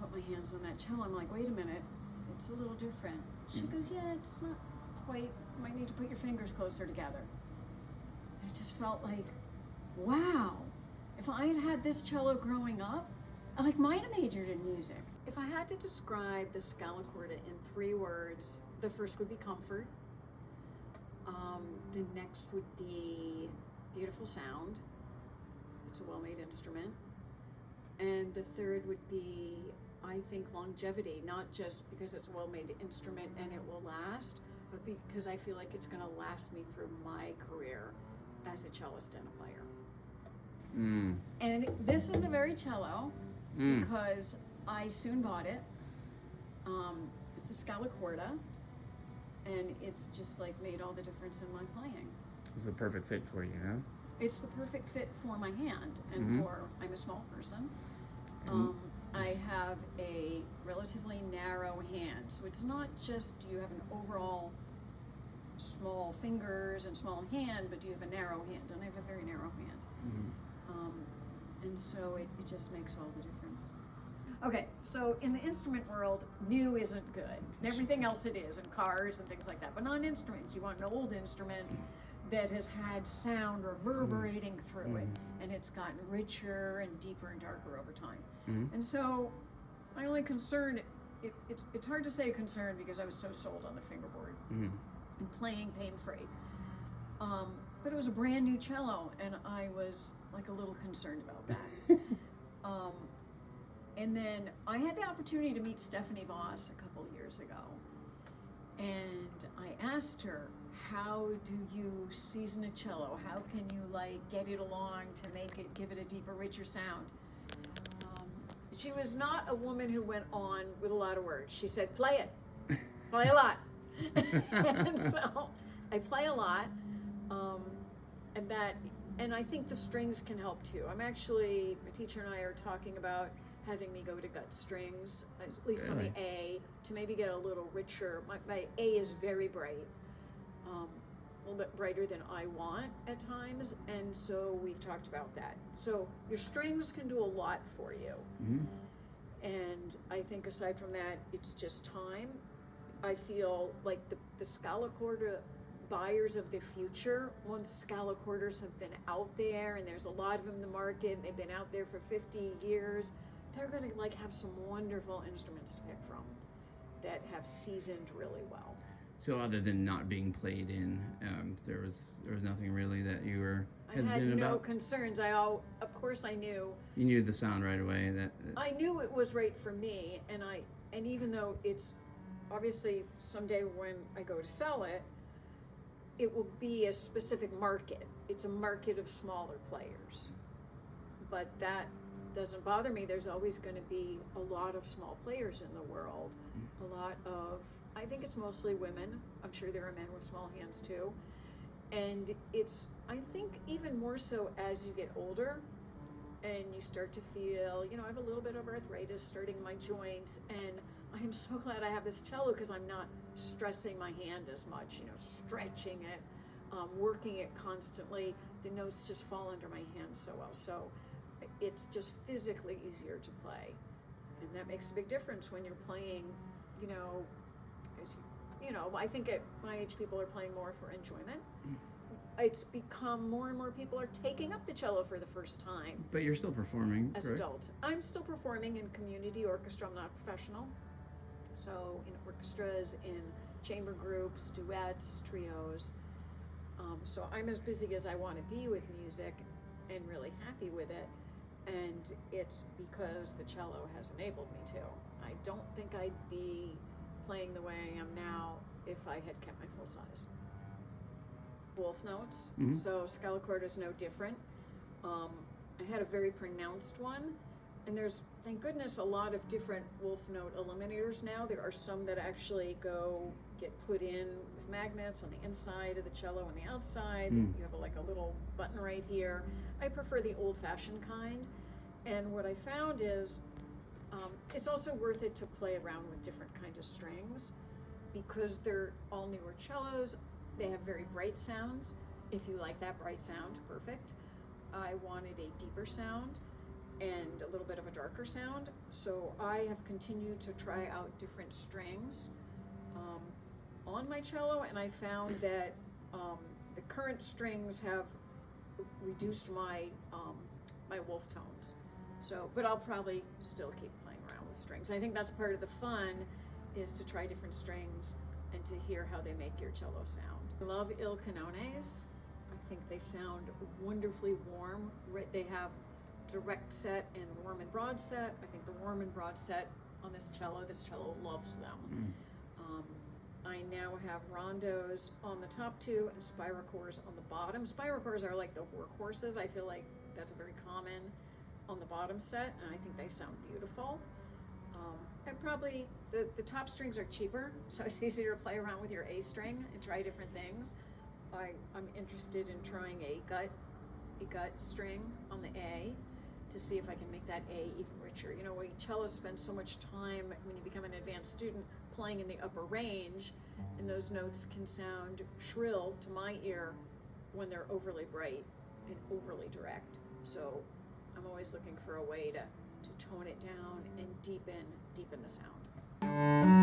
put my hands on that cello. I'm like, wait a minute, it's a little different. She goes, yeah, it's not quite, you might need to put your fingers closer together. And it just felt like, wow, if I had had this cello growing up, I might have majored in music. If I had to describe the Scala Corta in 3 words, the first would be comfort. The next would be beautiful sound. It's a well-made instrument. And the third would be, I think, longevity, not just because it's a well-made instrument and it will last, but because I feel like it's going to last me through my career as a cellist and a player. And this is the very cello because I soon bought it. It's a Scala Corta, and it's just like made all the difference in my playing. It's the perfect fit for you, huh? It's the perfect fit for my hand and I'm a small person. I have a relatively narrow hand, so it's not just do you have an overall small fingers and small hand, but do you have a narrow hand? And I have a very narrow hand. And so it just makes all the difference. Okay, so in the instrument world, new isn't good. And everything else it is, and cars and things like that. But not instruments. You want an old instrument that has had sound reverberating through it, and it's gotten richer and deeper and darker over time. And so my only concern, it's hard to say a concern because I was so sold on the fingerboard and playing pain-free. But it was a brand new cello, and I was like a little concerned about that. And then I had the opportunity to meet Stephanie Voss a couple of years ago. And I asked her, how do you season a cello? How can you get it along to give it a deeper, richer sound? She was not a woman who went on with a lot of words. She said, play it, play a lot. And so I play a lot. And I think the strings can help too. My teacher and I are talking about having me go to gut strings, at least on the A, to maybe get a little richer. My A is very bright, a little bit brighter than I want at times, and so we've talked about that. So your strings can do a lot for you. And I think aside from that, it's just time. I feel like the Scala Corta buyers of the future, once Scala Cortas have been out there, and there's a lot of them in the market, and they've been out there for 50 years, they're going to have some wonderful instruments to pick from that have seasoned really well. So other than not being played in, there was nothing really that you were hesitant about? I had no concerns. Of course I knew. You knew the sound right away. I knew it was right for me, and even though it's obviously someday when I go to sell it, it will be a specific market. It's a market of smaller players. But that doesn't bother me. There's always going to be a lot of small players in the world. A lot of, I think it's mostly women. I'm sure there are men with small hands too. And it's, I think even more so as you get older and you start to feel, I have a little bit of arthritis starting in my joints, and I am so glad I have this cello because I'm not stressing my hand as much, stretching it, working it constantly. The notes just fall under my hand so well. So it's just physically easier to play. And that makes a big difference when you're playing, I think at my age people are playing more for enjoyment. It's become more and more people are taking up the cello for the first time. But you're still performing, as adults. I'm still performing in community orchestra. I'm not professional. So in orchestras, in chamber groups, duets, trios. So I'm as busy as I want to be with music and really happy with it. And it's because the cello has enabled me to. I don't think I'd be playing the way I am now if I had kept my full size. Wolf notes, so Scala Corta is no different. I had a very pronounced one, and there's, thank goodness, a lot of different wolf note eliminators now. There are some that actually get put in with magnets on the inside of the cello and the outside. You have a little button right here. I prefer the old-fashioned kind, and what I found is it's also worth it to play around with different kinds of strings because they're all newer cellos. They have very bright sounds. If you like that bright sound, perfect. I wanted a deeper sound, and a little bit of a darker sound. So I have continued to try out different strings on my cello, and I found that the current strings have reduced my my wolf tones. So, but I'll probably still keep playing around with strings. I think that's part of the fun, is to try different strings and to hear how they make your cello sound. I love Il Canones. I think they sound wonderfully warm. They have direct set and warm and broad set. I think the warm and broad set on this cello loves them. I now have rondos on the top two and spiracores on the bottom. Spiracores are like the workhorses. I feel like that's very common on the bottom set, and I think they sound beautiful. And probably the top strings are cheaper, so it's easier to play around with your A string and try different things. I'm interested in trying a gut string on the A to see if I can make that A even richer. You know, we cellists spend so much time when you become an advanced student playing in the upper range, and those notes can sound shrill to my ear when they're overly bright and overly direct. So I'm always looking for a way to tone it down and deepen the sound.